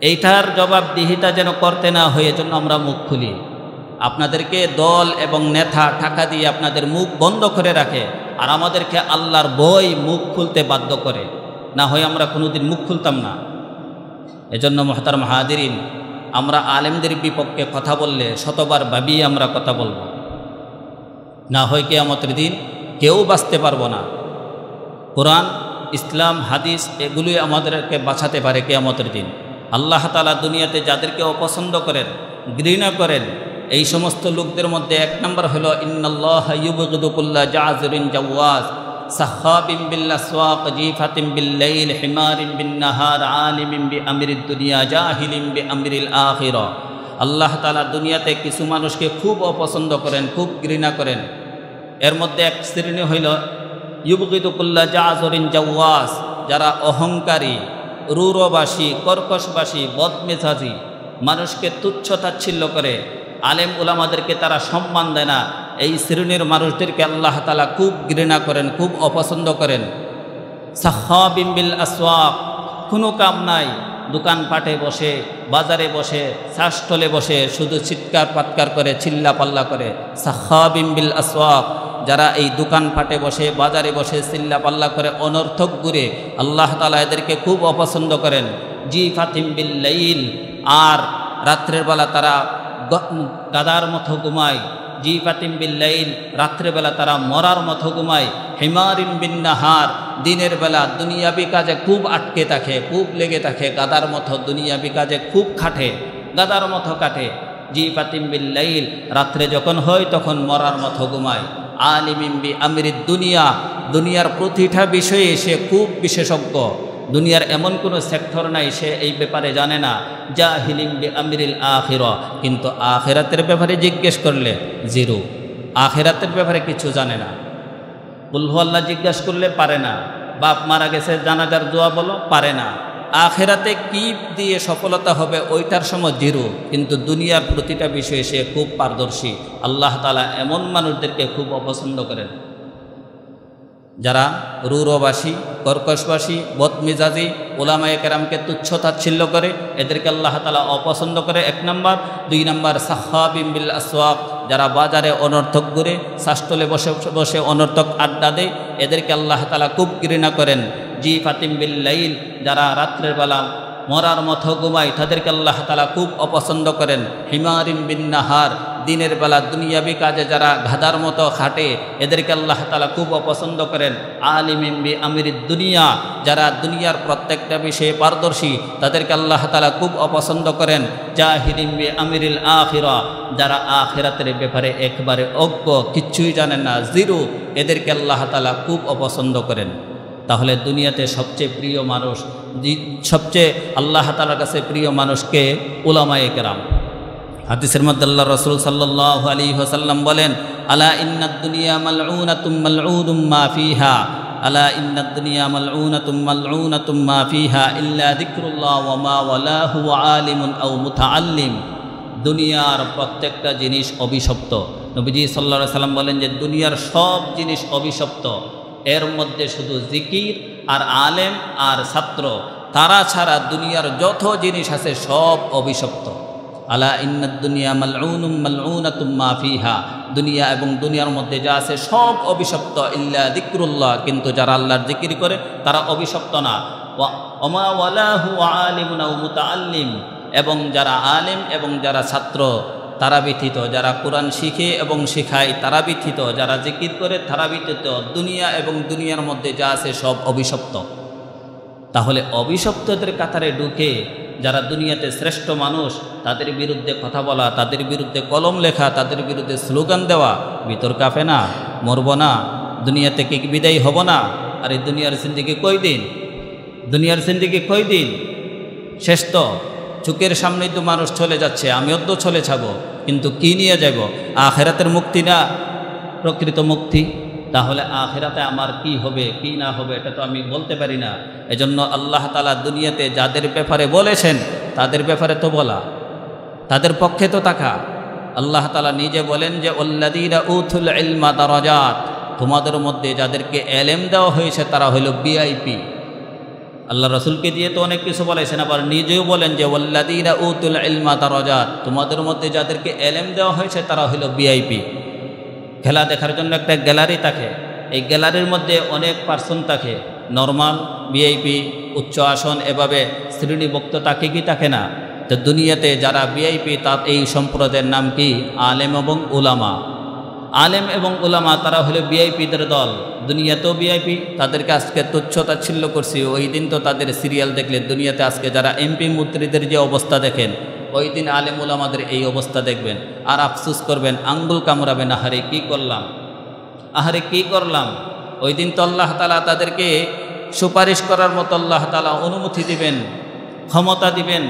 এইটার জবাবদিহিতা যেন করতে না হয়, এজন্য আমরা মুখ খুলি। আপনাদেরকে দল এবং নেতা টাকা দিয়ে আপনাদের মুখ বন্ধ করে রাখে, আর আমাদেরকে আল্লাহর ভয় মুখ খুলতে বাধ্য করে। না হয় আমরা কোনোদিন মুখ খুলতাম না। এজন্য মুহতারাম হাদিরিন, আমরা আলেমদের বিপক্ষে কথা বললে শতবার ভাবিয়ে আমরা কথা বলবো, না হয় কিয়ামতের দিন কেউ বাঁচতে পারবো না। কোরআন, ইসলাম, হাদিস এগুলোই আমাদেরকে বাঁচাতে পারে কিয়ামতের দিন। আল্লাহ তাআলা দুনিয়াতে যাদেরকে অপছন্দ করেন, ঘৃণা করেন, এই সমস্ত লোকদের মধ্যে এক নম্বর হলো ইন্নাল্লাহা ইউবগিদু কুল্লা জাযিরিন জাওয়াজ সাখাবিন বিল আসওয়াক জিফাতিন বিল লাইল হিমারিন বিন নাহার আলিমিন বিআমরিদ দুনিয়া জাহিলিন বিআমরিল আখিরা। আল্লাহ তাআলা দুনিয়াতে কিছু মানুষকে খুব অপছন্দ করেন, খুব ঘৃণা করেন। এর মধ্যে এক শ্রেণী হইল ইউবগিদু কুল্লা জাযিরিন জাওয়াজ, যারা অহংকারী, রূঢ়বাসী, কর্কশবাসী, বদমেজাজি, মানুষকে তুচ্ছ তাচ্ছিল্য করে, আলেম উলামাদেরকে তারা সম্মান দেয় না, এই শ্রেণীর মানুষদেরকে আল্লাহ তাআলা খুব ঘৃণা করেন, খুব অপছন্দ করেন। সাখাবিন বিল আসওয়াক, কোনো কাম নাই, দোকানপাটে বসে, বাজারে বসে, চাষস্থলে বসে শুধু চিৎকার পাৎকার করে, চিল্লা পাল্লা করে। সাখাবিন বিল আসওয়াক, যারা এই দোকানপাটে বসে, বাজারে বসে চিল্লা পাল্লা করে, অনর্থক ঘুরে, আল্লাহ তাআলা এদেরকে খুব অপছন্দ করেন। জিফাতিন বিল লাইল, আর রাত্রের বেলা তারা গাদার মতো ঘুমায়। জিফাতিন বিল লাইল, রাত্রেবেলা তারা মরার মতো ঘুমায়। হিমারিন বিন নাহার, দিনের বেলা দুনিয়াবি কাজে খুব আটকে থাকে, খুব লেগে থাকে, গাদার মতো দুনিয়াবি কাজে খুব খাটে, গাদার মতো কাটে। জিফাতিম বিল লাইল, রাত্রে যখন হয় তখন মরার মতো ঘুমায়। আলিমিম বি আমরিদ দুনিয়া, দুনিয়ার প্রতিটা বিষয়ে সে খুব বিশেষজ্ঞ, দুনিয়ার এমন কোনো সেক্টর নাই সে এই ব্যাপারে জানে না। জাহিলিম বি আমরিল আখিরা, কিন্তু আখিরাতের ব্যাপারে জিজ্ঞেস করলে জিরো, আখিরাতের ব্যাপারে কিছু জানে না। কুল হু আল্লাহ জিজ্ঞাসা করলে পারে না, বাপ মারা গেছে জানাজার দোয়া বলো পারে না। আখিরাতে কি দিয়ে সফলতা হবে ওইটার সময় জিরো, কিন্তু দুনিয়ার প্রতিটা বিষয়ে সে খুব পারদর্শী। আল্লাহ তাআলা এমন মানুষদেরকে খুব অপছন্দ করেন যারা রূঢ়বাসী, কর্কশবাসী, বদমেজাজি, ওলামায়ে কেরামকে তুচ্ছ তাচ্ছিল্য করে, এদেরকে আল্লাহ তাআলা অপছন্দ করে 1 নম্বর। 2 নম্বর সাখাবিম বিল আসওয়াক, যারা বাজারে অনর্থক ঘুরে, শাস্তলে বসে বসে অনর্থক আড্ডা দেয়, এদেরকে আল্লাহ তাআলা খুব ঘৃণা করেন। জিফাতিম বিল লাইল, যারা রাত্রের বেলা মরার মতো ঘুমায়, তাদেরকে আল্লাহ তাআলা খুব অপছন্দ করেন। হিমারিম বিন নাহার, দিনের বেলা দুনিয়াবি কাজে যারা গাধার মতো খাটে, এদেরকে আল্লাহ তাআলা খুব অপছন্দ করেন। আলিমিম বি আমরিদ দুনিয়া, যারা দুনিয়ার প্রত্যেকটা বিষয়ে পারদর্শী, তাদেরকে আল্লাহ তাআলা খুব অপছন্দ করেন। জাহিলিম বি আমরিল আখিরা, যারা আখিরাতের ব্যাপারে একবারে অজ্ঞ, কিচ্ছুই জানেন না, জিরো, এদেরকে আল্লাহ তাআলা খুব অপছন্দ করেন। তাহলে দুনিয়াতে সবচেয়ে প্রিয় মানুষ, সবচেয়ে আল্লাহ তাআলার কাছে প্রিয় মানুষকে উলামায়ে কেরাম। হাদিসের মধ্যে আল্লাহ রাসূল সাল্লাল্লাহু আলাইহি ওয়াসাল্লাম বলেন, আলা ইন্নাদ দুনিয়া মালউনাতুম মালউনুম মা ফিহা, আলা ইন্নাদ দুনিয়া মালউনাতুম মালউনাতুম মা ফিহা ইল্লা যিকরুল্লাহ ওয়া মা ওয়ালাহু আলিমুন আও মুতাআল্লিম। দুনিয়ার প্রত্যেকটা জিনিস অভিশপ্ত। নবীজি সাল্লাল্লাহু আলাইহি ওয়াসাল্লাম বলেন যে দুনিয়ার সব জিনিস অভিশপ্ত, এর মধ্যে শুধু জিকির আর আলেম আর ছাত্র, তারা ছাড়া দুনিয়ার যত জিনিস আছে সব অভিশপ্ত। আলা ইন্নাদ দুনিয়া মালউনুম মালউনাতুম মা ফিহা, দুনিয়া এবং দুনিয়ার মধ্যে যা আছে সব অভিশপ্ত, ইল্লা যিকরুল্লাহ, কিন্তু যারা আল্লাহর জিকির করে তারা অভিশপ্ত না। ওমা ওয়ালাহু আলিমুন আও মুতাআল্লিম, এবং যারা আলেম এবং যারা ছাত্র তারা ব্যতীত, যারা কোরআন শিখে এবং শেখায় তারা ব্যতীত, যারা জিকির করে তারা ব্যতীত, দুনিয়া এবং দুনিয়ার মধ্যে যা আছে সব অভিশপ্ত। তাহলে অভিশপ্তদের কাতারে ঢুকে যারা দুনিয়াতে শ্রেষ্ঠ মানুষ, তাদের বিরুদ্ধে কথা বলা, তাদের বিরুদ্ধে কলম লেখা, তাদের বিরুদ্ধে স্লোগান দেওয়া, ভিতর কাঁপে না? মরব না? দুনিয়া থেকে বিদায় হব না? আর এই দুনিয়ার জিন্দেগি কয়দিন? দুনিয়ার জিন্দেগি কয়দিন? শেষ তো, চোখের সামনেই তো মানুষ চলে যাচ্ছে, আমিও তো চলে যাব, কিন্তু কি নিয়ে যাব? আখিরাতের মুক্তি না প্রকৃত মুক্তি। তাহলে আখিরাতে আমার কি হবে কি না হবে এটা তো আমি বলতে পারি না। এজন্য আল্লাহ তাআলা দুনিয়াতে যাদের ব্যাপারে বলেছেন তাদের ব্যাপারে তো বলা, তাদের পক্ষে তো থাকা। আল্লাহ তাআলা নিজে বলেন যে আল্লাযীনা উতুল ইলমা দারাজাত, তোমাদের মধ্যে যাদেরকে এলেম দেওয়া হয়েছে তারা হলো ভিআইপি। আল্লাহ রাসূলকে দিয়ে তো অনেক কিছু বলেছেন, আবার নিজেও বলেন যে আল্লাযীনা উতুল ইলমা দারাজাত, তোমাদের মধ্যে যাদেরকে এলেম দেওয়া হয়েছে তারা হলো ভিআইপি। খেলা দেখার জন্য একটা গ্যালারি থাকে, এই গ্যালারির মধ্যে অনেক পার্সন থাকে, নর্মাল, ভিআইপি, উচ্চ আসন, এভাবে শ্রেণীভুক্ত থাকে কি থাকে না? তো দুনিয়াতে যারা ভিআইপি তার এই সম্প্রদায়ের নাম কি? আলেম এবং উলামা। আলেম এবং উলামা তারা হলো ভিআইপিদের দল। দুনিয়াতেও ভিআইপি, তাদেরকে আজকে তুচ্ছ তাচ্ছিল্য করছি, ওই দিন তো তাদের সিরিয়াল দেখলে দুনিয়াতে আজকে যারা এমপি মন্ত্রীদের যে অবস্থা দেখেন, ওই দিন আলেম উলামাদের এই অবস্থা দেখবেন আর আফসোস করবেন, আঙ্গুল কামড়াবেন, আহারে কী করলাম, আহারে কী করলাম। ওই দিন তো আল্লাহ তাআলা তাদেরকে সুপারিশ করার মতো আল্লাহ তাআলা অনুমতি দিবেন, ক্ষমতা দিবেন।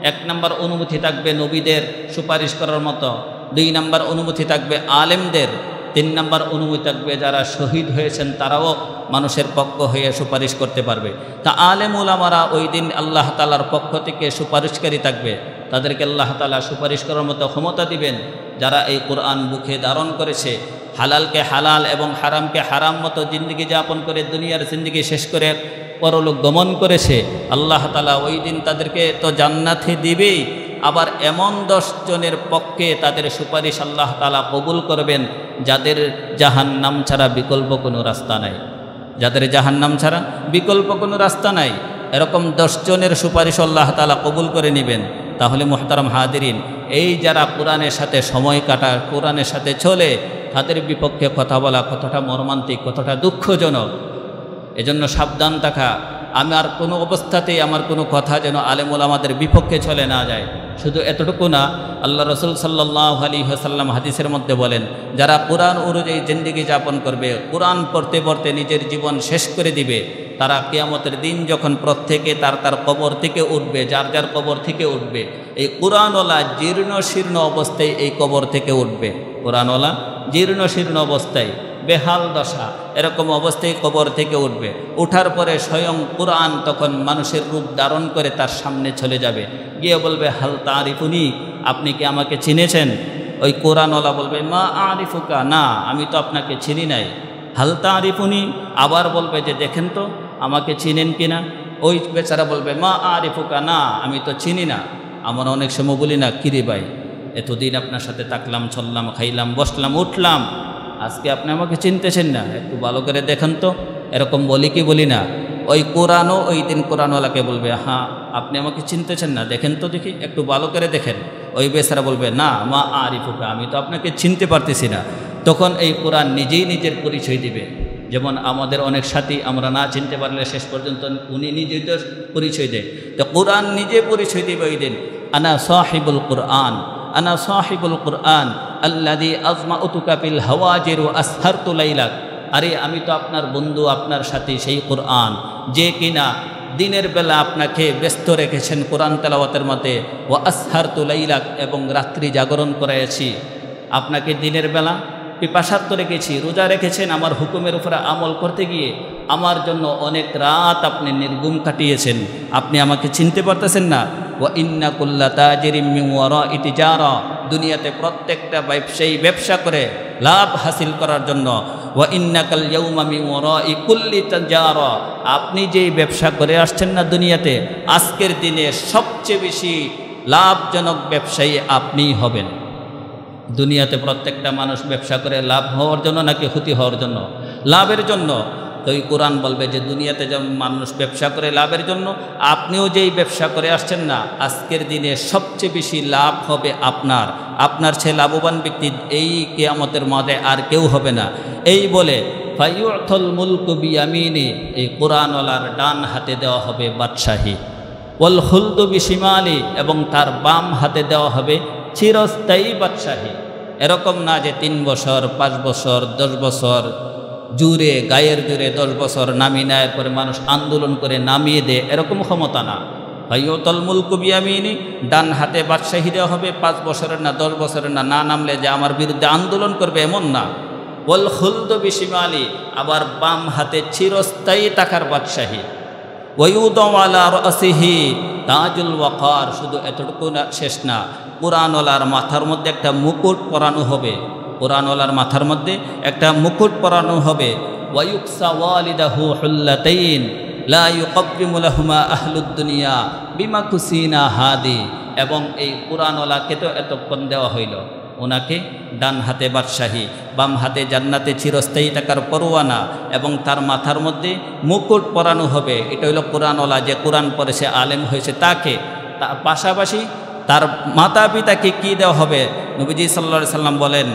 1 নম্বর অনুমতি থাকবে নবীদের সুপারিশ করার মতো, 2 নম্বর অনুমতি থাকবে আলেমদের, 3 নম্বর অনুমতি থাকবে যারা শহীদ হয়েছেন তারাও মানুষের পক্ষ হয়ে সুপারিশ করতে পারবে। তা আলেম উলামারা ওই দিন আল্লাহ তাআলার পক্ষ থেকে সুপারিশকারী থাকবে, তাদেরকে আল্লাহ তাআলা সুপারিশ করার মতো ক্ষমতা দিবেন। যারা এই কোরআন বুকে ধারণ করেছে, হালালকে হালাল এবং হারামকে হারাম মতো জিন্দগি যাপন করে দুনিয়ার জিন্দগি শেষ করে পরলোক গমন করেছে, আল্লাহ তাআলা ওই দিন তাদেরকে তো জান্নাতে দিবেই, আবার এমন 10 জনের পক্ষে তাদের সুপারিশ আল্লাহ তাআলা কবুল করবেন যাদের জাহান্নাম ছাড়া বিকল্প কোনো রাস্তা নাই, যাদের জাহান্নাম ছাড়া বিকল্প কোনো রাস্তা নাই। এরকম 10 জনের সুপারিশ আল্লাহ তাআলা কবুল করে নেবেন। তাহলে মুহতারাম হাদিরিন, এই যারা কোরআনের সাথে সময় কাটায়, কোরআনের সাথে চলে, তাদের বিপক্ষে কথা বলা কতটা মর্মান্তিক, কতটা দুঃখজনক। এজন্য সাবধান থাকা। আমার কোনো অবস্থাতেই আমার কোনো কথা যেন আলেম ওলামাদের বিপক্ষে চলে না যায়। শুধু এতটুকু না, আল্লাহ রসুল সাল্লাল্লাহু আলাইহি ওয়াসাল্লাম হাদিসের মধ্যে বলেন, যারা কোরআন অনুযায়ী জিন্দেগি যাপন করবে, কোরআন পড়তে পড়তে নিজের জীবন শেষ করে দিবে, তারা কিয়ামতের দিন যখন প্রত্যেকে তার কবর থেকে উঠবে, যার যার কবর থেকে উঠবে, এই কোরআনওয়ালা জীর্ণ শীর্ণ অবস্থায় এই কবর থেকে উঠবে। কোরআনওয়ালা জীর্ণ শীর্ণ অবস্থায়, বেহাল দশা, এরকম অবস্থায় কবর থেকে উঠবে। ওঠার পরে স্বয়ং কোরআন তখন মানুষের রূপ ধারণ করে তার সামনে চলে যাবে, গিয়ে বলবে, হাল তারিফুনি, আপনি কি আমাকে চিনেছেন? ওই কোরআনওয়ালা বলবে, মা আরিফুকা, না আমি তো আপনাকে চিনি নাই। হাল তারিফুনি, আবার বলবে যে দেখেন তো আমাকে চিনেন কিনা। ওই বেচারা বলবে, মা আরিফুকা, না আমি তো চিনি না। আমরা অনেক সময় বলি না, কিরে ভাই এতদিন আপনার সাথে থাকলাম, চললাম, খাইলাম, বসলাম, উঠলাম, আজকে আপনি আমাকে চিনতেছেন না, একটু ভালো করে দেখেন তো। এরকম বলি কি বলি না? ওই কোরআনও ওই দিন কোরআনওয়ালাকে বলবে, হ্যাঁ আপনি আমাকে চিনতেছেন না, দেখেন তো দেখি, একটু ভালো করে দেখেন। ওই বেচারা বলবে, না মা আরিফুকা, আমি তো আপনাকে চিনতে পারতেছি না। তখন এই কোরআন নিজেই নিজের পরিচয় দিবে। যেমন আমাদের অনেক সাথী আমরা না চিনতে পারলে শেষ পর্যন্ত উনি নিজেই তো পরিচয় দেয়। তো কোরআন নিজে পরিচয় দিবে ওই দিন, আনা সাহিবুল কোরআন, আনা সাহিবুল কোরআন আল্লাযী আজমাউতুকা ফিল হাওয়াজির ওয়া আসহারতু লাইলাক। আরে আমি তো আপনার বন্ধু, আপনার সাথী, সেই কোরআন যে কিনা দিনের বেলা আপনাকে ব্যস্ত রেখেছেন কোরআন তেলাওয়াতের মধ্যে, ওয়া আসহারতু লাইলাক, এবং রাত্রি জাগরণ করাইছি। আপনাকে দিনের বেলা পিপাসার্ত রেখেছি, রোজা রেখেছেন আমার হুকুমের উপরে আমল করতে গিয়ে, আমার জন্য অনেক রাত আপনি নির্গুম কাটিয়েছেন, আপনি আমাকে চিনতে পারতেছেন না। ওয়া ইন্না কুল্লা তাজিরিম মিন ওয়ারাই তিজারা, দুনিয়াতে প্রত্যেকটা ব্যবসায়ী ব্যবসা করে লাভ হাসিল করার জন্য। ওয়া ইন্নাকাল ইয়াউমা মিন ওয়ারাই কুল্লি তিজারা, আপনি যেই ব্যবসা করে আসছেন না দুনিয়াতে, আজকের দিনে সবচেয়ে বেশি লাভজনক ব্যবসায়ী আপনিই হবেন। দুনিয়াতে প্রত্যেকটা মানুষ ব্যবসা করে লাভ হওয়ার জন্য নাকি ক্ষতি হওয়ার জন্য? লাভের জন্য। তো এই কোরআন বলবে যে দুনিয়াতে যেমন মানুষ ব্যবসা করে লাভের জন্য, আপনিও যেই ব্যবসা করে আসছেন না, আজকের দিনে সবচেয়ে বেশি লাভ হবে আপনার। আপনার চেয়ে লাভবান ব্যক্তি এই কিয়ামতের মাঝে আর কেউ হবে না। এই বলে ফায়ু'তাল মুলকু বিয়ামিনি, এই কোরআনওয়ালার ডান হাতে দেওয়া হবে বাদশাহী, ওয়াল খুলদু বিশিমালি, এবং তার বাম হাতে দেওয়া হবে চিরস্থায়ী বাদশাহী। এরকম না যে 3 বছর, 5 বছর, 10 বছর জুড়ে, গায়ের জুড়ে 10 বছর নামিয়ে নেওয়ার পরে মানুষ আন্দোলন করে নামিয়ে দেয়, এরকম ক্ষমতা না। ফায়ু'তাল মুলকু বিয়ামিনি, ডান হাতে বাদশাহী দেওয়া হবে, 5 বছরের না 10 বছরের না, না নামলে যে আমার বিরুদ্ধে আন্দোলন করবে এমন না। ওয়াল খুলদু বিশিমালি, আবার বাম হাতে চিরস্থায়ী থাকার বাদশাহী। ওয়ায়ুদাউ আলা রাসিহি তাজুল ওয়াকার, শুধু এতটুকু না, শেষ না, কোরআনওয়ালার মাথার মধ্যে একটা মুকুট পরানো হবে। কোরআনওয়ালার মাথার মধ্যে একটা মুকুট পরানো হবে। ওয়ায়ুকসা ওয়ালিদাহু হুল্লাতাইন লা ইউকাব্বিমু লাহুমা আহলুদ দুনিয়া বিমা কুসিনা হাদি, এবং এই কোরআনওয়ালাকে তো এতক্ষণ দেওয়া হইল, ওনাকে ডান হাতে বাদশাহী, বাম হাতে জান্নাতে চিরস্থায়ী থাকার পরোয়ানা, এবং তার মাথার মধ্যে মুকুট পরানো হবে। এটা হইল কোরআনওয়ালা, যে কোরআন পড়েছে, আলেম হয়েছে তাকে। তার পাশাপাশি তার মাতা পিতাকে কি দেওয়া হবে? নবীজি সাল্লাল্লাহু আলাইহি সাল্লাম বলেন,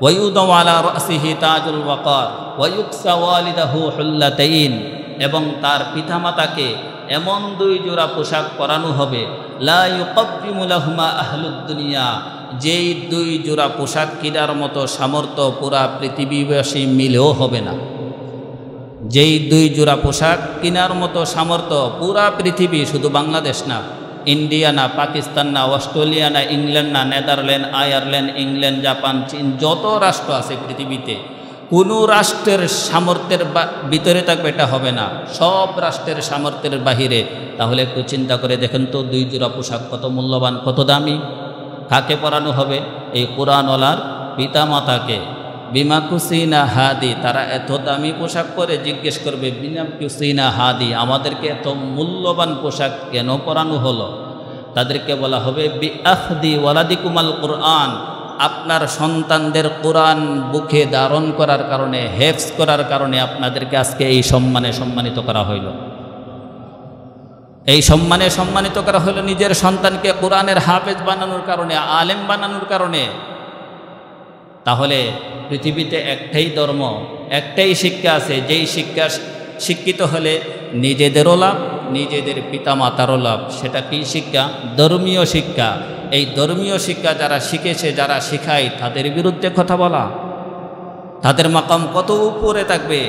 ওয়ায়ুদাউ আলা রাসিহি তাজুল ওয়াকার ওয়ায়ুকসা ওয়ালিদাহু হুল্লাতাইন, এবং তার পিতামাতাকে এমন 2 জোড়া পোশাক পরানো হবে, লা ইউকাব্বিমু লাহুমা আহলুদ দুনিয়া, যেই 2 জোড়া পোশাক কেনার মতো সামর্থ্য পুরা পৃথিবীবাসী মিলেও হবে না। যেই 2 জোড়া পোশাক কেনার মতো সামর্থ্য পুরা পৃথিবী, শুধু বাংলাদেশ না, ইন্ডিয়া না, পাকিস্তান না, অস্ট্রেলিয়া না, ইংল্যান্ড না, নেদারল্যান্ড, আয়ারল্যান্ড, ইংল্যান্ড, জাপান, চীন, যত রাষ্ট্র আছে পৃথিবীতে, কোনো রাষ্ট্রের সামর্থ্যের ভিতরে থাকবে এটা হবে না, সব রাষ্ট্রের সামর্থ্যের বাহিরে। তাহলে একটু চিন্তা করে দেখেন তো, 2 জোড়া পোশাক কত মূল্যবান, কত দামি। কাকে পরানো হবে? এই কোরআনওয়ালার পিতামাতাকে। বিমা কুসিনা হাদি, তারা এত দামি পোশাক পরে জিজ্ঞেস করবে, বিমা কুসিনা হাদি, আমাদেরকে এত মূল্যবান পোশাক কেন পরানো হলো? তাদেরকে বলা হবে, বি আখদি ওয়ালাদিকুমাল কোরআন, আপনার সন্তানদের কোরআন বুকে ধারণ করার কারণে, হেফজ করার কারণে আপনাদেরকে আজকে এই সম্মানে সম্মানিত করা হইল। এই সম্মানে সম্মানিত করা হলো নিজের সন্তানকে কোরআনের হাফেজ বানানোর কারণে, আলেম বানানোর কারণে। তাহলে পৃথিবীতে একটাই ধর্ম, একটাই শিক্ষা আছে, যেই শিক্ষা শিক্ষিত হলে নিজেদেরও লাভ, নিজেদের পিতামাতারও লাভ। সেটা কি শিক্ষা? ধর্মীয় শিক্ষা। এই ধর্মীয় শিক্ষা যারা শিখেছে, যারা শিখায়, তাদের বিরুদ্ধে কথা বলা, তাদের মাকাম কত উপরে থাকবে।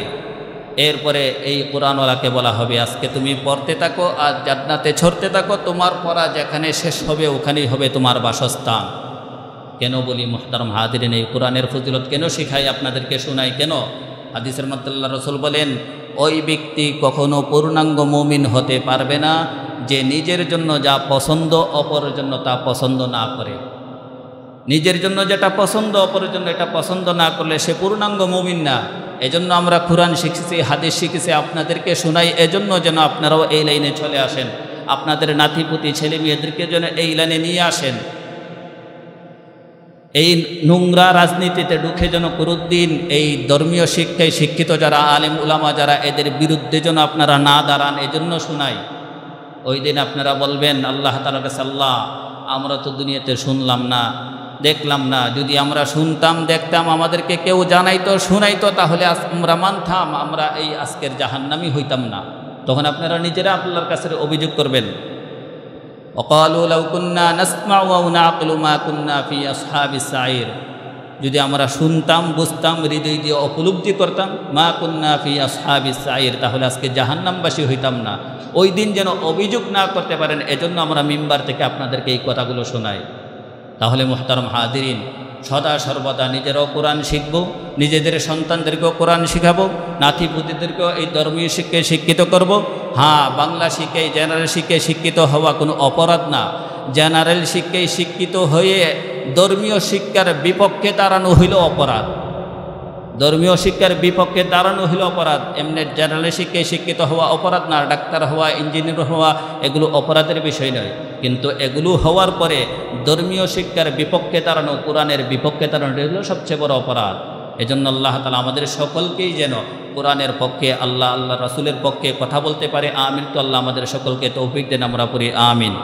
এরপরে এই কোরআনওয়ালাকে বলা হবে, আজকে তুমি পড়তে থাকো আর জান্নাতে ছড়তে থাকো, তোমার পড়া যেখানে শেষ হবে ওখানেই হবে তোমার বাসস্থান। কেন বলি মুহতারাম হাজিরিন, এই কোরআনের ফজিলত কেন শিখাই, আপনাদেরকে শোনাই কেন? হাদিসের মধ্যে আল্লাহ রাসূল বলেন, ওই ব্যক্তি কখনো পূর্ণাঙ্গ মুমিন হতে পারবে না যে নিজের জন্য যা পছন্দ অপরের জন্য তা পছন্দ না করে। নিজের জন্য যেটা পছন্দ অপরের জন্য এটা পছন্দ না করলে সে পূর্ণাঙ্গ মুমিন না। এজন্য আমরা কোরআন শিখেছি, হাদিস শিখেছি, আপনাদেরকে শোনাই, এজন্য যেন আপনারাও এই লাইনে চলে আসেন, আপনাদের নাতিপুতি ছেলে মেয়েদেরকে যেন এই লাইনে নিয়ে আসেন। এই নোংরা রাজনীতিতে ঢুকে যেন কুরুদ্দিন এই ধর্মীয় শিক্ষায় শিক্ষিত যারা আলেম উলামা যারা, এদের বিরুদ্ধে যেন আপনারা না দাঁড়ান, এজন্য শোনাই। ওই দিন আপনারা বলবেন আল্লাহ তাআলার কাছে, আল্লাহ আমরা তো দুনিয়াতে শুনলাম না, দেখলাম না, যদি আমরা শুনতাম দেখতাম, আমাদেরকে কেউ জানাইতো শুনাইতো, তাহলে আমরা মানতাম, আমরা এই আজকের জাহান্নামী হইতাম না। তখন আপনারা নিজেরা আল্লাহর কাছে অভিযোগ করবেন, ওয়াকালু লাউ কুন্না নাসমাউ ওয়া নাআকিলু মা কুন্না ফি আসহাবিস সাঈর, যদি আমরা শুনতাম বুঝতাম হৃদয় দিয়ে উপলব্ধি করতাম, মা কুন্না ফি আসহাবিস সাঈর, তাহলে আজকে জাহান্নামবাসী হইতাম না। ওই দিন যেন অভিযোগ না করতে পারেন, এজন্য আমরা মিম্বার থেকে আপনাদেরকে এই কথাগুলো শোনাই। তাহলে মুহতারাম হাজিরিন, সদা সর্বদা নিজেরাও কোরআন শিখব, নিজেদের সন্তানদেরকেও কোরআন শিখাবো, নাতিপুতিদেরকেও এই ধর্মীয় শিক্ষায় শিক্ষিত করব। হ্যাঁ, বাংলা শিক্ষায় জেনারেল শিক্ষায় শিক্ষিত হওয়া কোনো অপরাধ না। জেনারেল শিক্ষায় শিক্ষিত হয়ে ধর্মীয় শিক্ষার বিপক্ষে দাঁড়ানো হইল অপরাধ, ধর্মীয় শিক্ষার বিপক্ষে দাঁড়ানো হইল অপরাধ। এমনি জেনারেল শিক্ষায় শিক্ষিত হওয়া অপরাধ না, ডাক্তার হওয়া, ইঞ্জিনিয়ার হওয়া এগুলো অপরাধের বিষয় নয়। কিন্তু এগুলো হওয়ার পরে ধর্মীয় শিক্ষার বিপক্ষে দাঁড়ানো, কোরআনের বিপক্ষে দাঁড়ানো এগুলো সবচেয়ে বড় অপরাধ। এজন্য আল্লাহ তাআলা আমাদের সকলকেই যেন কোরআনের পক্ষে, আল্লাহ রাসূলের পক্ষে কথা বলতে পারে। আমিন। তো আল্লাহ আমাদের সকলকে তৌফিক দেন, আমরা পড়ি আমিন।